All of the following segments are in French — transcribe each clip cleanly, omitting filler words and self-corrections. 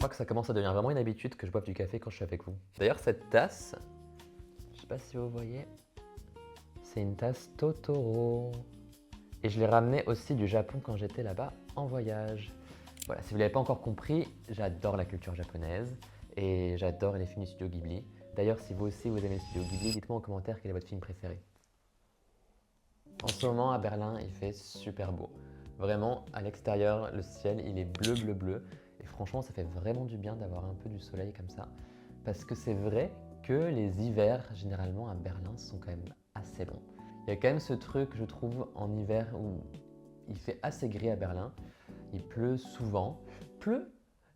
crois que ça commence à devenir vraiment une habitude que je boive du café quand je suis avec vous. D'ailleurs, cette tasse, je sais pas si vous voyez, c'est une tasse Totoro. Et je l'ai ramenée aussi du Japon quand j'étais là-bas en voyage. Voilà, si vous ne l'avez pas encore compris, j'adore la culture japonaise et j'adore les films du studio Ghibli. D'ailleurs, si vous aussi vous aimez le studio Ghibli, dites-moi en commentaire quel est votre film préféré. En ce moment, à Berlin, il fait super beau. Vraiment, à l'extérieur, le ciel, il est bleu, bleu, bleu. Et franchement, ça fait vraiment du bien d'avoir un peu du soleil comme ça. Parce que c'est vrai que les hivers, généralement, à Berlin, sont quand même assez longs. Il y a quand même ce truc, je trouve, en hiver où il fait assez gris à Berlin. Il pleut souvent. Je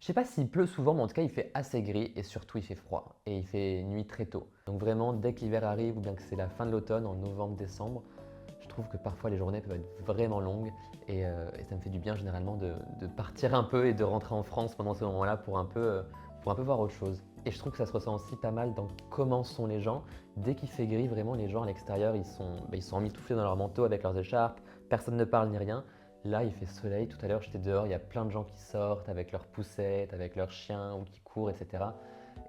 sais pas s'il pleut souvent, mais en tout cas, il fait assez gris et surtout, il fait froid. Et il fait nuit très tôt. Donc vraiment, dès que l'hiver arrive ou bien que c'est la fin de l'automne, en novembre, décembre, je trouve que parfois les journées peuvent être vraiment longues et ça me fait du bien généralement de partir un peu et de rentrer en France pendant ce moment-là pour un peu voir autre chose. Et je trouve que ça se ressent aussi pas mal dans comment sont les gens. Dès qu'il fait gris, vraiment les gens à l'extérieur, ils sont emmitouflés dans leur manteau avec leurs écharpes, personne ne parle ni rien. Là, il fait soleil. Tout à l'heure, j'étais dehors, il y a plein de gens qui sortent avec leurs poussettes, avec leurs chiens ou qui courent, etc.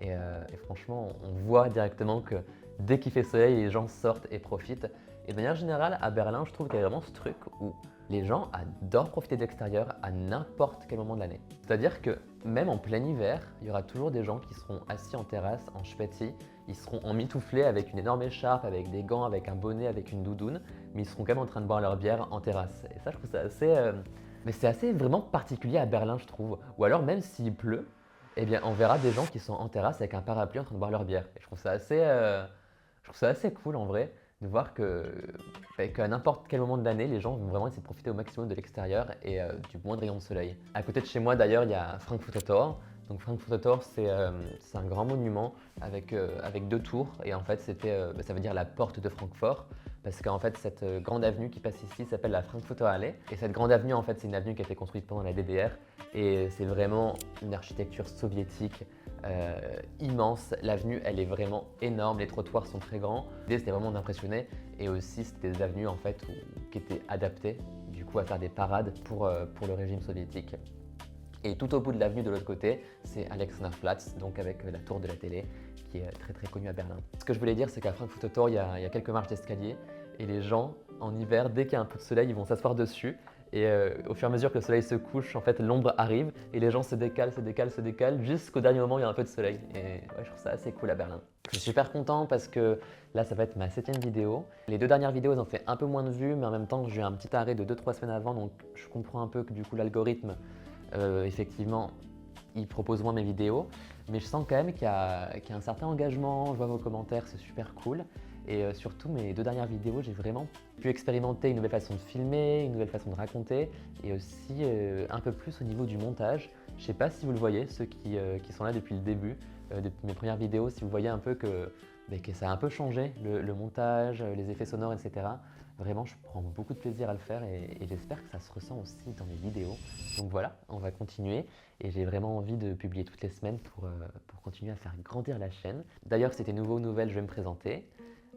Et franchement, on voit directement que dès qu'il fait soleil, les gens sortent et profitent. Et de manière générale, à Berlin, je trouve qu'il y a vraiment ce truc où les gens adorent profiter de l'extérieur à n'importe quel moment de l'année. C'est-à-dire que même en plein hiver, il y aura toujours des gens qui seront assis en terrasse, en schpetti, ils seront emmitouflés avec une énorme écharpe, avec des gants, avec un bonnet, avec une doudoune, mais ils seront quand même en train de boire leur bière en terrasse. Et ça, je trouve ça assez... Mais c'est assez vraiment particulier à Berlin, je trouve. Ou alors, même s'il pleut, eh bien, on verra des gens qui sont en terrasse avec un parapluie en train de boire leur bière. Et je trouve ça assez cool en vrai de voir qu'à n'importe quel moment de l'année, les gens vont vraiment essayer de profiter au maximum de l'extérieur et du moindre rayon de soleil. À côté de chez moi d'ailleurs, il y a Frankfurter Tor. Donc Frankfurter Tor, c'est un grand monument avec deux tours et en fait ça veut dire la porte de Francfort parce qu'en fait cette grande avenue qui passe ici s'appelle la Frankfurter Allee et cette grande avenue en fait c'est une avenue qui a été construite pendant la DDR et c'est vraiment une architecture soviétique immense. L'avenue, elle est vraiment énorme, les trottoirs sont très grands. L'idée, c'était vraiment d'impressionner et aussi c'était des avenues en fait qui étaient adaptées du coup à faire des parades pour le régime soviétique. Et tout au bout de l'avenue de l'autre côté, c'est Alexanderplatz, donc avec la tour de la télé qui est très très connue à Berlin. Ce que je voulais dire, c'est qu'à Frankfurter Tor, il y a quelques marches d'escalier et les gens, en hiver, dès qu'il y a un peu de soleil, ils vont s'asseoir dessus. Et au fur et à mesure que le soleil se couche, en fait, l'ombre arrive et les gens se décalent, se décalent, se décalent jusqu'au dernier moment où il y a un peu de soleil. Et ouais, je trouve ça assez cool à Berlin. Je suis super content parce que là, ça va être ma 7e vidéo. Les 2 dernières vidéos, elles ont fait un peu moins de vues, mais en même temps, j'ai eu un petit arrêt de 2-3 semaines avant, donc je comprends un peu que du coup, l'algorithme, effectivement, il propose moins mes vidéos. Mais je sens quand même qu'il y a un certain engagement, je vois vos commentaires, c'est super cool. Et surtout, mes 2 dernières vidéos, j'ai vraiment pu expérimenter une nouvelle façon de filmer, une nouvelle façon de raconter et aussi un peu plus au niveau du montage. Je ne sais pas si vous le voyez, ceux qui sont là depuis le début, depuis mes premières vidéos, si vous voyez un peu que ça a un peu changé, le montage, les effets sonores, etc. Vraiment, je prends beaucoup de plaisir à le faire et j'espère que ça se ressent aussi dans mes vidéos. Donc voilà, on va continuer et j'ai vraiment envie de publier toutes les semaines pour continuer à faire grandir la chaîne. D'ailleurs, si c'était nouveau ou nouvelle, je vais me présenter.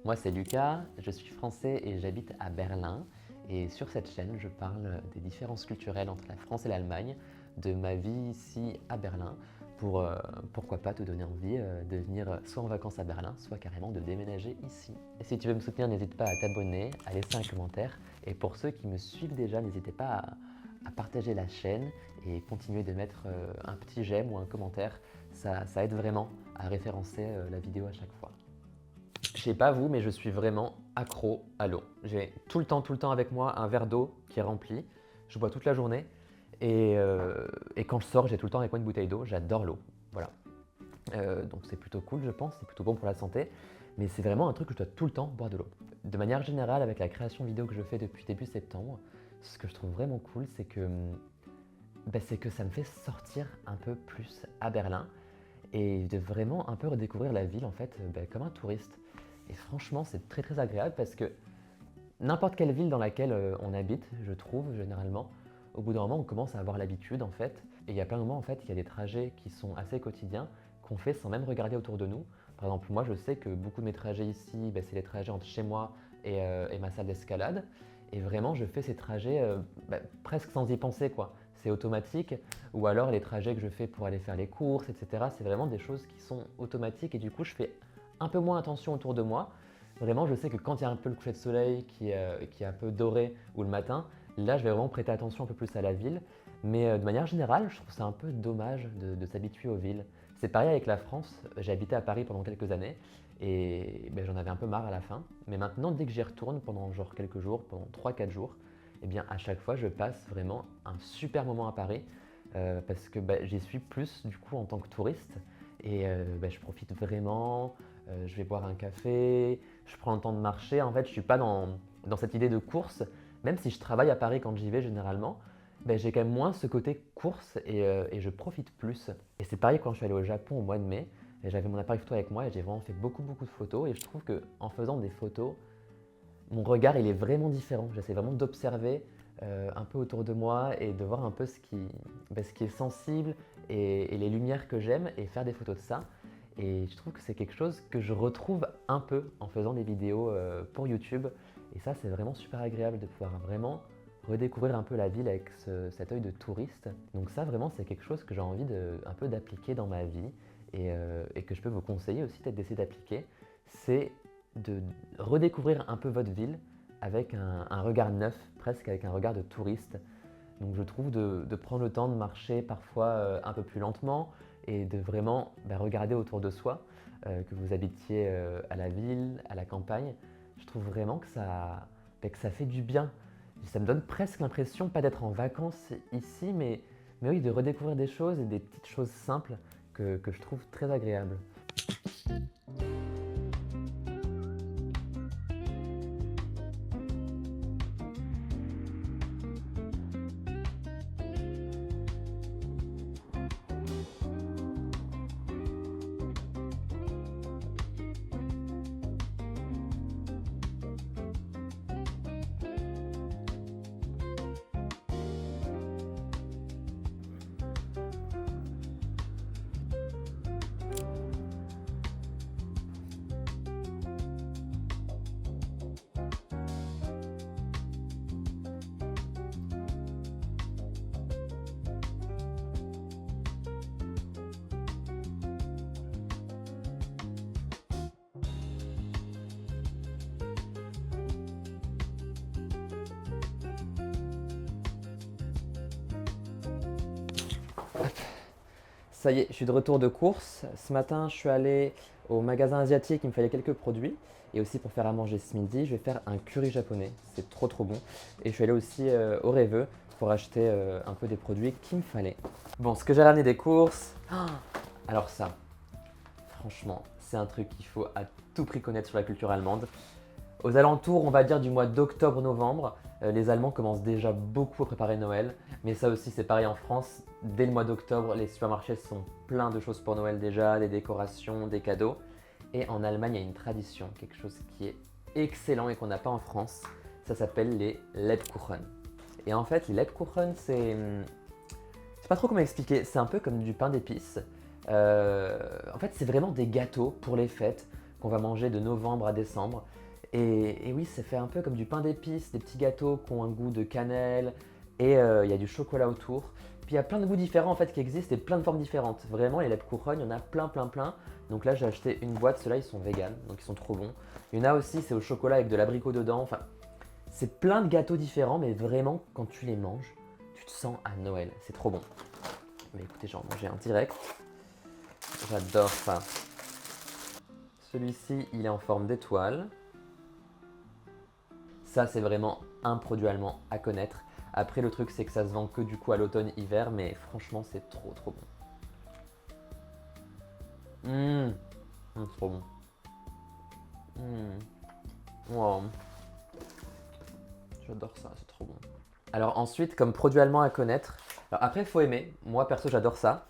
Moi, c'est Lucas, je suis français et j'habite à Berlin. Et sur cette chaîne, je parle des différences culturelles entre la France et l'Allemagne, de ma vie ici à Berlin, pour pourquoi pas te donner envie de venir soit en vacances à Berlin, soit carrément de déménager ici. Et si tu veux me soutenir, n'hésite pas à t'abonner, à laisser un commentaire. Et pour ceux qui me suivent déjà, n'hésitez pas à partager la chaîne et continuer de mettre un petit j'aime ou un commentaire. Ça aide vraiment à référencer la vidéo à chaque fois. Je sais pas vous, mais je suis vraiment accro à l'eau. J'ai tout le temps avec moi un verre d'eau qui est rempli. Je bois toute la journée et quand je sors, j'ai tout le temps avec moi une bouteille d'eau. J'adore l'eau. Voilà. Donc c'est plutôt cool, je pense. C'est plutôt bon pour la santé. Mais c'est vraiment un truc que je dois tout le temps boire de l'eau. De manière générale, avec la création vidéo que je fais depuis début septembre, ce que je trouve vraiment cool, c'est que ça me fait sortir un peu plus à Berlin et de vraiment un peu redécouvrir la ville en fait comme un touriste. Et franchement, c'est très très agréable parce que n'importe quelle ville dans laquelle on habite, je trouve généralement, au bout d'un moment, on commence à avoir l'habitude en fait. Et il y a plein de moments en fait, il y a des trajets qui sont assez quotidiens qu'on fait sans même regarder autour de nous. Par exemple, moi, je sais que beaucoup de mes trajets ici, c'est les trajets entre chez moi et ma salle d'escalade. Et vraiment, je fais ces trajets presque sans y penser quoi. c'est automatique. Ou alors les trajets que je fais pour aller faire les courses, etc. C'est vraiment des choses qui sont automatiques et du coup je fais un peu moins attention autour de moi. Vraiment, je sais que quand il y a un peu le coucher de soleil qui est un peu doré ou le matin, là je vais vraiment prêter attention un peu plus à la ville. Mais de manière générale, je trouve ça un peu dommage de s'habituer aux villes. C'est pareil avec la France, j'ai habité à Paris pendant quelques années et ben, j'en avais un peu marre à la fin. Mais maintenant, dès que j'y retourne pendant genre quelques jours, pendant 3-4 jours, eh bien à chaque fois je passe vraiment un super moment à Paris parce que ben, j'y suis plus du coup en tant que touriste et ben, je profite vraiment, je vais boire un café, je prends le temps de marcher. En fait, je ne suis pas dans cette idée de course, même si je travaille à Paris quand j'y vais généralement. Ben, j'ai quand même moins ce côté course et je profite plus. Et c'est pareil quand je suis allé au Japon au mois de mai. Et j'avais mon appareil photo avec moi et j'ai vraiment fait beaucoup de photos. Et je trouve qu'en faisant des photos, mon regard il est vraiment différent. J'essaie vraiment d'observer un peu autour de moi et de voir un peu ce qui est sensible et les lumières que j'aime et faire des photos de ça. Et je trouve que c'est quelque chose que je retrouve un peu en faisant des vidéos pour YouTube. Et ça, c'est vraiment super agréable de pouvoir vraiment redécouvrir un peu la ville avec cet œil de touriste. Donc ça, vraiment, c'est quelque chose que j'ai envie un peu d'appliquer dans ma vie et que je peux vous conseiller aussi peut-être d'essayer d'appliquer. C'est de redécouvrir un peu votre ville avec un regard neuf, presque avec un regard de touriste. Donc je trouve de prendre le temps de marcher parfois un peu plus lentement et de vraiment regarder autour de soi, que vous habitiez à la ville, à la campagne. Je trouve vraiment que ça fait du bien. Ça me donne presque l'impression, pas d'être en vacances ici, mais oui, de redécouvrir des choses et des petites choses simples que je trouve très agréables. Ça y est, je suis de retour de course. Ce matin, je suis allé au magasin asiatique, il me fallait quelques produits. Et aussi pour faire à manger ce midi, je vais faire un curry japonais. C'est trop bon. Et je suis allé aussi au Reveux pour acheter un peu des produits qu'il me fallait. Bon, ce que j'ai ramené des courses. Alors ça, franchement, c'est un truc qu'il faut à tout prix connaître sur la culture allemande. Aux alentours, on va dire du mois d'octobre-novembre, les Allemands commencent déjà beaucoup à préparer Noël. Mais ça aussi, c'est pareil en France. Dès le mois d'octobre, les supermarchés sont pleins de choses pour Noël déjà, des décorations, des cadeaux. Et en Allemagne, il y a une tradition, quelque chose qui est excellent et qu'on n'a pas en France. Ça s'appelle les Lebkuchen. Et en fait, les Lebkuchen, je sais pas trop comment expliquer. C'est un peu comme du pain d'épices. En fait, c'est vraiment des gâteaux pour les fêtes qu'on va manger de novembre à décembre. Et oui, ça fait un peu comme du pain d'épices, des petits gâteaux qui ont un goût de cannelle et il y a du chocolat autour. Puis il y a plein de goûts différents en fait qui existent et plein de formes différentes. Vraiment, les Lebkuchen, il y en a plein. Donc là, j'ai acheté une boîte, ceux-là ils sont vegan, donc ils sont trop bons. Il y en a aussi, c'est au chocolat avec de l'abricot dedans. Enfin, c'est plein de gâteaux différents, mais vraiment, quand tu les manges, tu te sens à Noël. C'est trop bon. Mais écoutez, j'en ai mangé un direct. J'adore ça. Celui-ci, il est en forme d'étoile. Ça, c'est vraiment un produit allemand à connaître. Après, le truc, c'est que ça se vend que du coup à l'automne-hiver, mais franchement, c'est trop bon. Trop bon. Wow. J'adore ça, c'est trop bon. Alors ensuite, comme produit allemand à connaître, alors après, il faut aimer. Moi, perso, j'adore ça.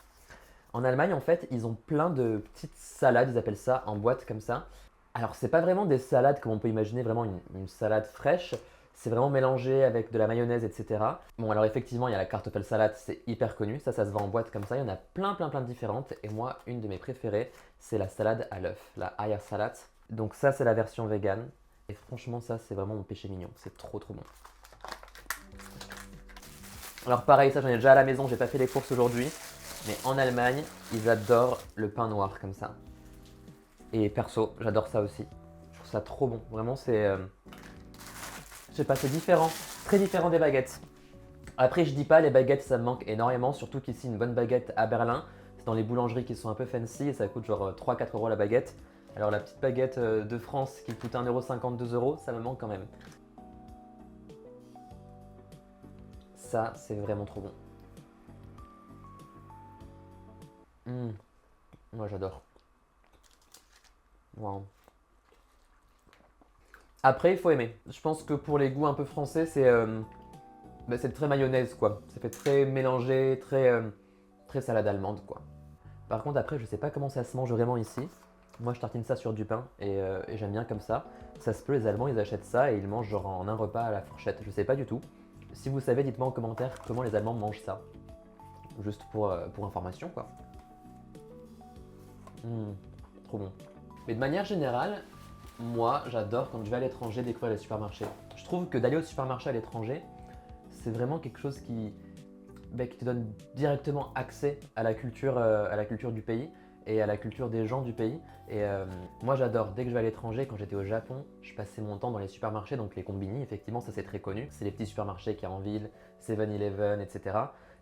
En Allemagne, en fait, ils ont plein de petites salades, ils appellent ça en boîte comme ça. Alors, c'est pas vraiment des salades comme on peut imaginer, vraiment une salade fraîche. C'est vraiment mélangé avec de la mayonnaise, etc. Bon, alors effectivement, il y a la Kartoffelsalat, c'est hyper connu. Ça se vend en boîte comme ça. Il y en a plein de différentes. Et moi, une de mes préférées, c'est la salade à l'œuf, la Eiersalat. Donc ça, c'est la version vegan. Et franchement, ça, c'est vraiment mon péché mignon. C'est trop bon. Alors pareil, ça j'en ai déjà à la maison, j'ai pas fait les courses aujourd'hui. Mais en Allemagne, ils adorent le pain noir comme ça. Et perso, j'adore ça aussi. Je trouve ça trop bon. Vraiment, je sais pas, c'est différent. Très différent des baguettes. Après, je dis pas, les baguettes, ça me manque énormément. Surtout qu'ici, une bonne baguette à Berlin, c'est dans les boulangeries qui sont un peu fancy et ça coûte genre 3-4 euros la baguette. Alors la petite baguette de France qui coûte 1,50 €, 2 euros, ça me manque quand même. Ça, c'est vraiment trop bon. Moi, j'adore. Wow. Après, il faut aimer. Je pense que pour les goûts un peu français, c'est très mayonnaise quoi. Ça fait très mélangé, très salade allemande quoi. Par contre, après, je sais pas comment ça se mange vraiment ici. Moi, je tartine ça sur du pain et j'aime bien comme ça. Ça se peut, les Allemands, ils achètent ça et ils mangent genre en un repas à la fourchette. Je sais pas du tout. Si vous savez, dites-moi en commentaire comment les Allemands mangent ça. Juste pour information quoi. Mmh, trop bon. Mais de manière générale, moi, j'adore quand je vais à l'étranger découvrir les supermarchés. Je trouve que d'aller au supermarché à l'étranger, c'est vraiment quelque chose qui te donne directement accès à la culture du pays et à la culture des gens du pays. Et moi, j'adore. Dès que je vais à l'étranger, quand j'étais au Japon, je passais mon temps dans les supermarchés, donc les combini, effectivement, ça c'est très connu. C'est les petits supermarchés qu'il y a en ville, 7-Eleven, etc.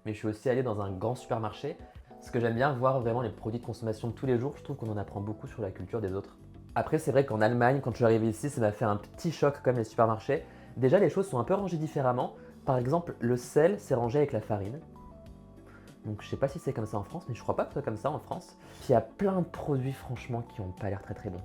Mais je suis aussi allé dans un grand supermarché. Ce que j'aime bien voir vraiment les produits de consommation de tous les jours, je trouve qu'on en apprend beaucoup sur la culture des autres. Après, c'est vrai qu'en Allemagne, quand je suis arrivé ici, ça m'a fait un petit choc comme les supermarchés. Déjà, les choses sont un peu rangées différemment. Par exemple, le sel, c'est rangé avec la farine. Donc je sais pas si c'est comme ça en France, mais je crois pas que ce soit comme ça en France. Puis il y a plein de produits franchement qui ont pas l'air très très bons.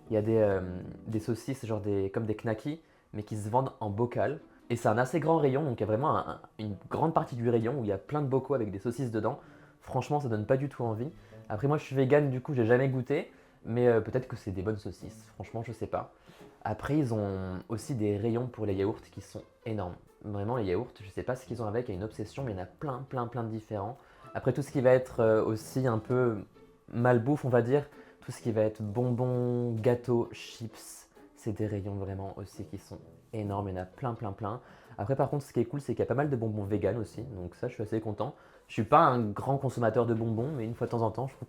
Il y a des saucisses genre comme des knackis, mais qui se vendent en bocal. Et c'est un assez grand rayon, donc il y a vraiment une grande partie du rayon où il y a plein de bocaux avec des saucisses dedans. Franchement, ça donne pas du tout envie. Après moi je suis vegan, du coup j'ai jamais goûté, mais peut-être que c'est des bonnes saucisses. Franchement, je sais pas. Après, ils ont aussi des rayons pour les yaourts qui sont énormes. Vraiment, les yaourts, je sais pas ce qu'ils ont avec, il y a une obsession, mais il y en a plein, plein, plein de différents. Après, tout ce qui va être aussi un peu malbouffe, on va dire, tout ce qui va être bonbons, gâteaux, chips, c'est des rayons vraiment aussi qui sont énormes, il y en a plein, plein, plein. Après, par contre, ce qui est cool, c'est qu'il y a pas mal de bonbons vegan aussi, donc ça, je suis assez content. Je suis pas un grand consommateur de bonbons, mais une fois de temps en temps, je trouve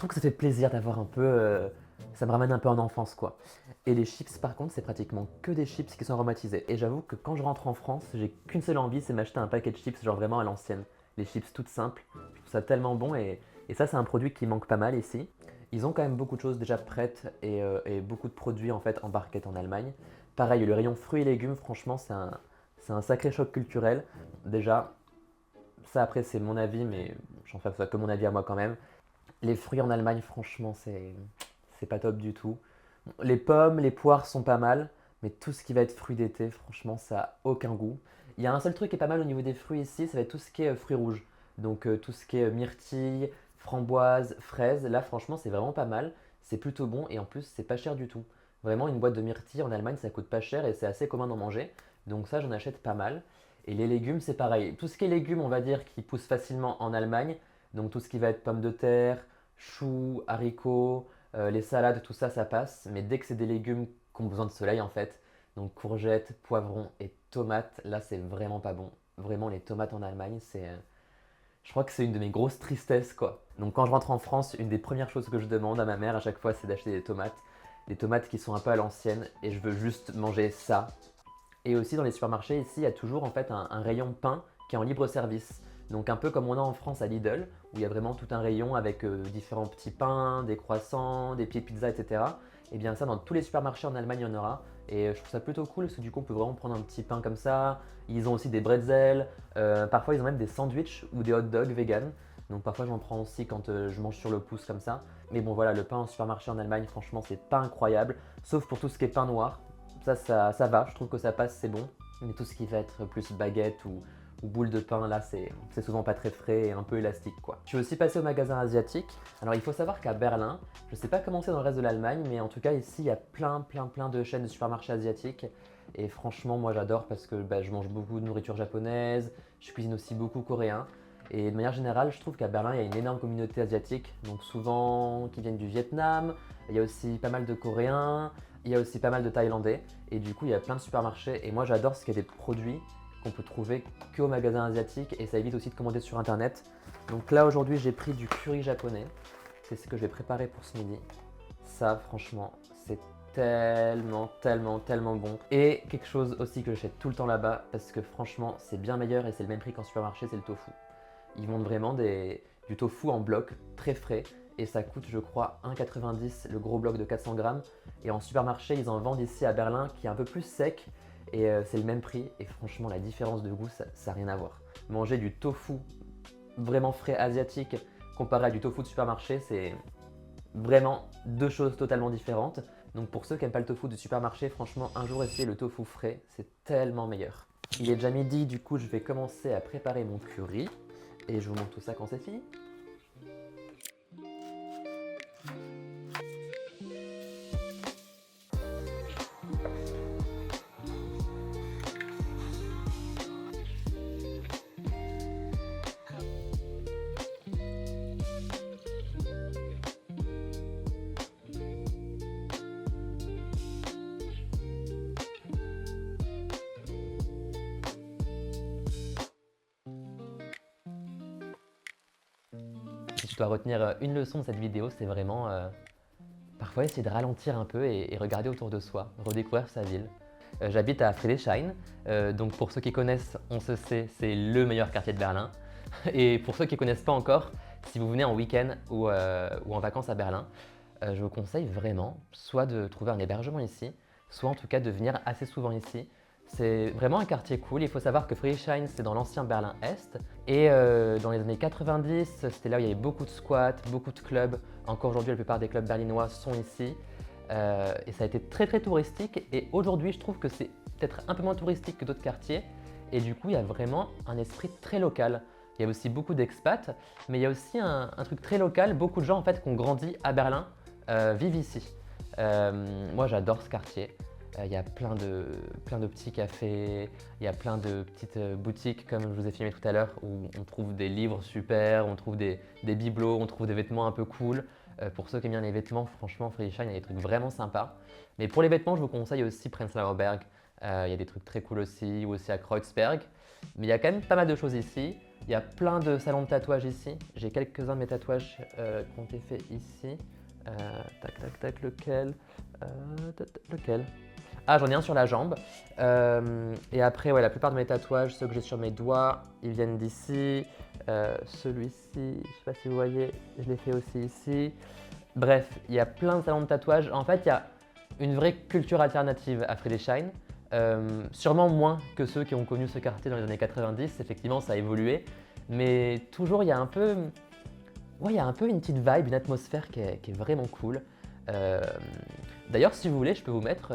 que ça fait plaisir d'avoir un peu. Ça me ramène un peu en enfance, quoi. Et les chips, par contre, c'est pratiquement que des chips qui sont aromatisés. Et j'avoue que quand je rentre en France, j'ai qu'une seule envie, c'est m'acheter un paquet de chips, genre vraiment à l'ancienne. Les chips toutes simples. Je trouve ça tellement bon et ça, c'est un produit qui manque pas mal ici. Ils ont quand même beaucoup de choses déjà prêtes et beaucoup de produits en fait en barquette en Allemagne. Pareil, le rayon fruits et légumes, franchement, c'est un sacré choc culturel. Déjà, ça après, c'est mon avis, mais j'en fais ça que mon avis à moi quand même. Les fruits en Allemagne, franchement, c'est pas top du tout. Les pommes, les poires sont pas mal, mais tout ce qui va être fruits d'été, franchement, ça a aucun goût. Il y a un seul truc qui est pas mal au niveau des fruits ici, ça va être tout ce qui est fruits rouges. Donc tout ce qui est myrtille, framboise, fraise. Là, franchement, c'est vraiment pas mal. C'est plutôt bon et en plus, c'est pas cher du tout. Vraiment, une boîte de myrtille en Allemagne, ça coûte pas cher et c'est assez commun d'en manger. Donc ça, j'en achète pas mal. Et les légumes, c'est pareil. Tout ce qui est légumes, on va dire, qui pousse facilement en Allemagne. Donc tout ce qui va être pommes de terre, choux, haricots, les salades, tout ça, ça passe. Mais dès que c'est des légumes qui ont besoin de soleil, en fait, donc courgettes, poivrons et tomates, là, c'est vraiment pas bon. Vraiment, les tomates en Allemagne, je crois que c'est une de mes grosses tristesses, quoi. Donc quand je rentre en France, une des premières choses que je demande à ma mère à chaque fois, c'est d'acheter des tomates. Des tomates qui sont un peu à l'ancienne et je veux juste manger ça. Et aussi dans les supermarchés, ici, il y a toujours en fait un rayon pain qui est en libre service. Donc un peu comme on a en France à Lidl, où il y a vraiment tout un rayon avec différents petits pains, des croissants, des pieds de pizza, etc. Et bien ça, dans tous les supermarchés en Allemagne, il y en aura. Et je trouve ça plutôt cool parce que du coup, on peut vraiment prendre un petit pain comme ça. Ils ont aussi des bretzels. Parfois, ils ont même des sandwichs ou des hot dogs vegan. Donc parfois, j'en prends aussi quand je mange sur le pouce comme ça. Mais bon, voilà, le pain en supermarché en Allemagne, franchement, c'est pas incroyable. Sauf pour tout ce qui est pain noir. Ça va, je trouve que ça passe, c'est bon. Mais tout ce qui va être plus baguette ou boule de pain, là, c'est souvent pas très frais et un peu élastique, quoi. Je suis aussi passé au magasin asiatique. Alors, il faut savoir qu'à Berlin, je sais pas comment c'est dans le reste de l'Allemagne, mais en tout cas, ici, il y a plein, plein, plein de chaînes de supermarchés asiatiques. Et franchement, moi, j'adore parce que je mange beaucoup de nourriture japonaise, je cuisine aussi beaucoup coréen. Et de manière générale, je trouve qu'à Berlin, il y a une énorme communauté asiatique, donc souvent qui viennent du Vietnam. Il y a aussi pas mal de Coréens, il y a aussi pas mal de Thaïlandais. Et du coup, il y a plein de supermarchés. Et moi, j'adore ce qu'il y a des produits qu'on peut trouver qu'au magasin asiatique et ça évite aussi de commander sur internet. Donc là aujourd'hui j'ai pris du curry japonais, c'est ce que je vais préparer pour ce midi. Ça franchement c'est tellement bon. Et quelque chose aussi que j'achète tout le temps là-bas parce que franchement c'est bien meilleur et c'est le même prix qu'en supermarché, c'est le tofu. Ils vendent vraiment du tofu en bloc très frais et ça coûte je crois 1,90 le gros bloc de 400 grammes. Et en supermarché ils en vendent ici à Berlin qui est un peu plus sec et c'est le même prix et franchement la différence de goût ça n'a rien à voir. Manger du tofu vraiment frais asiatique comparé à du tofu de supermarché, c'est vraiment deux choses totalement différentes. Donc pour ceux qui n'aiment pas le tofu de supermarché, franchement un jour essayez le tofu frais, c'est tellement meilleur. Il est déjà midi, du coup je vais commencer à préparer mon curry et je vous montre tout ça quand c'est fini. Si je dois retenir une leçon de cette vidéo, c'est vraiment parfois essayer de ralentir un peu et regarder autour de soi, redécouvrir sa ville. J'habite à Friedrichshain, donc pour ceux qui connaissent, on se sait, c'est le meilleur quartier de Berlin. Et pour ceux qui ne connaissent pas encore, si vous venez en week-end ou en vacances à Berlin, je vous conseille vraiment soit de trouver un hébergement ici, soit en tout cas de venir assez souvent ici. C'est vraiment un quartier cool. Il faut savoir que Friedrichshain, c'est dans l'ancien Berlin-Est. Et dans les années 90, c'était là où il y avait beaucoup de squats, beaucoup de clubs. Encore aujourd'hui, la plupart des clubs berlinois sont ici. Et ça a été très touristique. Et aujourd'hui, je trouve que c'est peut-être un peu moins touristique que d'autres quartiers. Et du coup, il y a vraiment un esprit très local. Il y a aussi beaucoup d'expats, mais il y a aussi un truc très local. Beaucoup de gens en fait, qui ont grandi à Berlin vivent ici. Moi, j'adore ce quartier. Il y a plein de petits cafés, il y a plein de petites boutiques comme je vous ai filmé tout à l'heure où on trouve des livres super, on trouve des bibelots, on trouve des vêtements un peu cool. Pour ceux qui aiment bien les vêtements, franchement, Friedrichshain, il y a des trucs vraiment sympas. Mais pour les vêtements, je vous conseille aussi Prenzlauer Berg. Il y a des trucs très cool aussi, ou aussi à Kreuzberg. Mais il y a quand même pas mal de choses ici. Il y a plein de salons de tatouage ici. J'ai quelques-uns de mes tatouages qui ont été faits ici. Lequel Lequel Ah, j'en ai un sur la jambe. Et après, ouais, la plupart de mes tatouages, ceux que j'ai sur mes doigts, ils viennent d'ici. Celui-ci, je ne sais pas si vous voyez, je l'ai fait aussi ici. Bref, il y a plein de salons de tatouage. En fait, il y a une vraie culture alternative à Friedrichshain. Sûrement moins que ceux qui ont connu ce quartier dans les années 90. Effectivement, ça a évolué. Mais toujours, il y a un peu, ouais, il y a un peu une petite vibe, une atmosphère qui est vraiment cool. D'ailleurs, si vous voulez, je peux vous mettre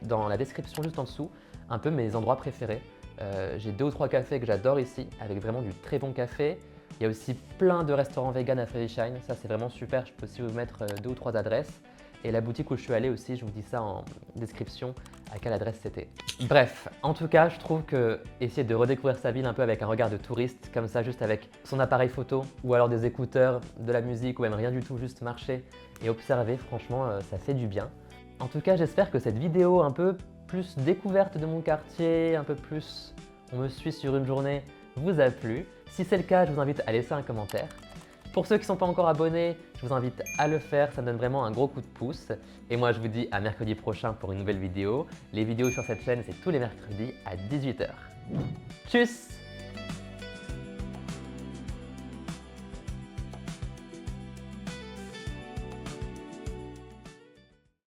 dans la description juste en dessous un peu mes endroits préférés. J'ai 2 ou 3 cafés que j'adore ici, avec vraiment du très bon café. Il y a aussi plein de restaurants vegan à Friedrichshain, ça c'est vraiment super. Je peux aussi vous mettre 2 ou 3 adresses. Et la boutique où je suis allé aussi, je vous dis ça en description à quelle adresse c'était. Bref, en tout cas, je trouve que essayer de redécouvrir sa ville un peu avec un regard de touriste, comme ça, juste avec son appareil photo ou alors des écouteurs, de la musique ou même rien du tout, juste marcher et observer, franchement, ça fait du bien. En tout cas, j'espère que cette vidéo un peu plus découverte de mon quartier, un peu plus on me suit sur une journée, vous a plu. Si c'est le cas, je vous invite à laisser un commentaire. Pour ceux qui ne sont pas encore abonnés, je vous invite à le faire, ça me donne vraiment un gros coup de pouce. Et moi, je vous dis à mercredi prochain pour une nouvelle vidéo. Les vidéos sur cette chaîne, c'est tous les mercredis à 18 h. Tchuss!